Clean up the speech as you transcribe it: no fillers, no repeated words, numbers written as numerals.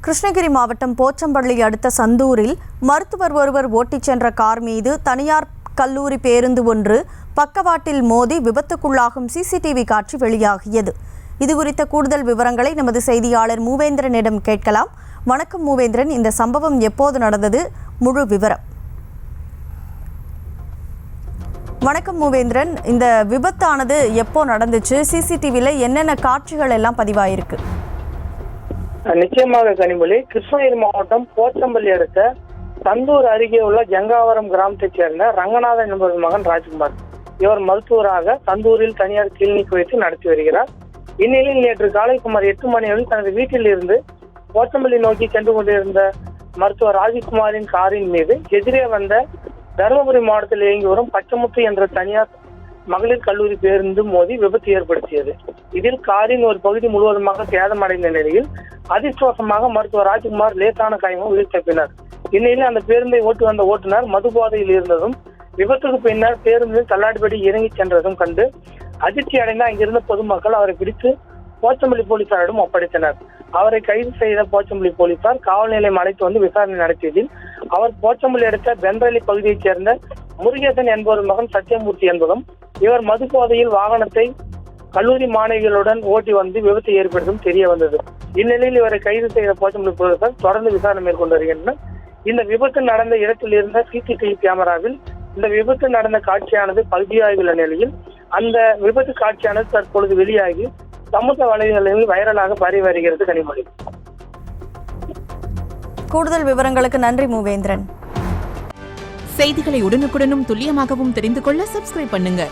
கிருஷ்ணகிரி மாவட்டம் போச்சம்பள்ளி அடுத்த சந்தூரில் மருத்துவர் ஒருவர் ஓட்டிச் சென்ற கார் மீது தனியார் கல்லூரி பேருந்து ஒன்று பக்கவாட்டில் மோதி விபத்துக்குள்ளாகும் சிசிடிவி காட்சி வெளியாகியது. இதுகுறித்த கூடுதல் விவரங்களை நமது செய்தியாளர் மூவேந்திரனிடம் கேட்கலாம். வணக்கம் மூவேந்திரன், இந்த சம்பவம் எப்போது நடந்தது? முழு விவரம். வணக்கம் மூவேந்திரன், இந்த விபத்தானது எப்போ நடந்துச்சு? சிசிடிவியில் என்னென்ன காட்சிகள் எல்லாம் பதிவாயிருக்கு? நிச்சயமாக கனிமொழி, கிருஷ்ணகிரி மாவட்டம் போச்சம்பள்ளி அடுத்த சந்தூர் அருகே உள்ள ஜங்காவரம் கிராமத்தைச் சேர்ந்த ரங்கநாதன் என்பவர் மகன் ராஜ்குமார். இவர் மருத்துவராக சந்தூரில் தனியார் கிளினிக் வைத்து நடத்தி வருகிறார். இந்நிலையில் நேற்று காலை சுமார் 8 மணிகளில் தனது வீட்டில் இருந்து போச்சம்பள்ளி நோக்கி சென்று கொண்டிருந்த மருத்துவர் ராஜ்குமாரின் காரின் மீது எதிரே வந்த தருமபுரி மாவட்டத்தில் இயங்கி வரும் பச்சமுத்து என்ற தனியார் மகளிர் கல்லூரி பேருந்து மோதி விபத்து ஏற்படுத்தியது. இதில் காரின் ஒரு பகுதி முழுவதுமாக சேதமடைந்த நிலையில் அதிர்ஷ்டவசமாக மருத்துவர் ராஜ்குமார் லேசான காயமும் உயிர் தப்பினார். இந்நிலையில் அந்த பேருந்தை ஓட்டி வந்த ஓட்டுநர் மது போதையில் இருந்ததும் விபத்துக்கு பின்னர் பேருந்தில் தள்ளாடிபடி இறங்கி சென்றதும் கண்டு அதிர்ச்சி அடைந்த அங்கிருந்த பொதுமக்கள் அவரை பிடித்து போச்சம்பள்ளி போலீசாரிடம் ஒப்படைத்தனர். அவரை கைது செய்த போச்சம்பள்ளி போலீசார் காவல் நிலையம் அழைத்து வந்து விசாரணை நடத்தியதில் அவர் போச்சம்பள்ளி அடுத்த பென்றலி பகுதியைச் சேர்ந்த முருகேசன் என்பவர் மகன் சத்தியமூர்த்தி என்பதும் இவர் மது போதையில் வாகனத்தை கல்லூரி மாணவிகளுடன் ஓட்டி வந்து விபத்து ஏற்படுத்தும் தெரிய வந்தது. இந்நிலையில் இவரை கைது செய்த போச்சம்பள்ளி போலீசார் தொடர்ந்து விசாரணை மேற்கொண்டு வருகின்றனர். இந்த விபத்து நடந்த இடத்தில் இருந்த சிசிடிவி கேமராவில் இந்த விபத்து நடந்த காட்சியானது பதிவாகியுள்ள நிலையில் அந்த விபத்து காட்சியானது தற்பொழுது வெளியாகி சமூக வலைதளங்களில் வைரலாக பரவி வருகிறது. கனிமொழி, கூடுதல் விவரங்களுக்கு நன்றி மூவேந்திரன். செய்திகளை உடனுக்குடனும் துல்லியமாகவும் தெரிந்து கொள்ள சப்ஸ்கிரைப் பண்ணுங்க.